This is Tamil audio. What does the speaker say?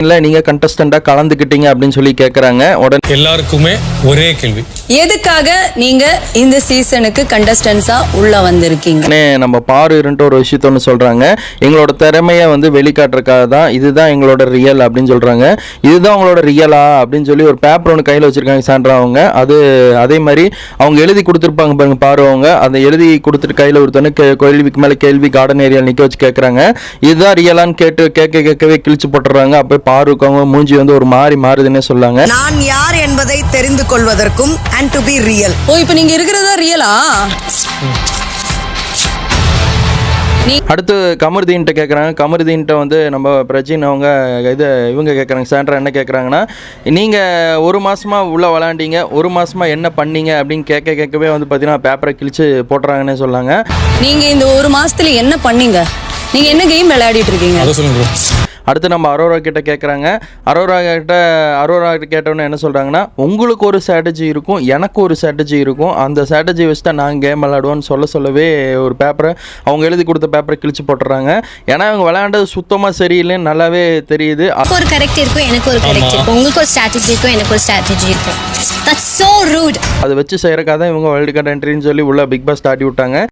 இல்ல நீங்க கண்டஸ்டண்டா கலந்துக்கிட்டீங்க அப்படின்னு சொல்லி கேக்குறாங்க. உடனே எல்லாருக்குமே ஒரே கேள்வி, எதுக்காக நீங்க இந்த சீசனுக்கு கண்டஸ்டன்ஸா உள்ள வந்திருக்கீங்க? நம்ம பாருன்ட்டு ஒரு விஷயத்த ஒன்று சொல்றாங்க. எங்களோட திறமையை வந்து வெளிக்காட்டுறதுக்காக தான், இதுதான் எங்களோட ரியல் அப்படின்னு சொல்றாங்க. இதுதான் உங்களோட ரியலா அப்படின்னு சொல்லி ஒரு பேப்பர் ஒன்று கையில் வச்சிருக்காங்க சாண்ட்ரா அவங்க. அது அதே மாதிரி அவங்க எழுதி கொடுத்துருப்பாங்க பாருங்க பாரு அவங்க. அதை எழுதி கொடுத்துட்டு கையில் ஒருத்தவனு கேள்விக்கு மேலே கேள்வி கார்டன் ஏரியாவில் நிற்க வச்சு கேட்குறாங்க. இதுதான் ரியலான்னு கேட்கவே கிழிச்சு போட்டுறாங்க. அப்போ பாருக்கவங்க மூஞ்சி வந்து ஒரு மாறி மாறுதுன்னே சொல்லாங்க. நான் யார் என்பதை தெரிந்து கொள்வதற்கும் and to be real. ஓ, இப்போ நீங்க இருக்கிறதா ரியலா? அடுத்து கமருதீன்ட்ட கேட்குறாங்க. கமருதீன்ட்ட வந்து நம்ம பிரஜின் அவங்க இவங்க கேட்குறாங்க. சாண்ட்ரா என்ன கேட்குறாங்கன்னா, நீங்கள் ஒரு மாதமாக உள்ளே விளாண்டீங்க, ஒரு மாதமாக என்ன பண்ணீங்க அப்படின்னு கேட்கவே வந்து பார்த்தீங்கன்னா பேப்பரை கிழிச்சு போட்டுறாங்கன்னே சொல்லாங்க. நீங்கள் இந்த ஒரு மாதத்துல என்ன பண்ணீங்க? நீங்கள் என்ன கேம் விளையாடிட்டு இருக்கீங்க? அதை சொல்லுங்க ப்ரோ. அடுத்து நம்ம அரோரா கிட்ட கேட்குறாங்க. அரோரா கிட்ட கேட்டோன்னே என்ன சொல்கிறாங்கன்னா, உங்களுக்கு ஒரு ஸ்ட்ராட்டஜி இருக்கும், எனக்கு ஒரு ஸ்ட்ராட்டஜி இருக்கும், அந்த ஸ்ட்ராட்டஜி வச்சு தான் நாங்கள் கேம் விளையாடுவோன்னு சொல்லவே ஒரு பேப்பரை அவங்க எழுதி கொடுத்த பேப்பரை கிழிச்சு போட்டுறாங்க. ஏன்னா அவங்க விளையாண்டது சுத்தமாக சரியில்லைன்னு நல்லாவே தெரியுது. ஒரு கரெக்ட் இருக்கும், எனக்கு ஒரு கரெக்ட் இருக்கும், உங்களுக்கு ஒரு ஸ்ட்ராட்டஜி இருக்கும், எனக்கு ஒரு ஸ்ட்ராட்டஜி இருக்கும். That's so rude. அதை வச்சு செய்கிறக்காக தான் இவங்க வேர்ல்டு கண்ட் என்ட்ரின்னு சொல்லி உள்ள பிக் பாஸ் தாட்டி விட்டாங்க.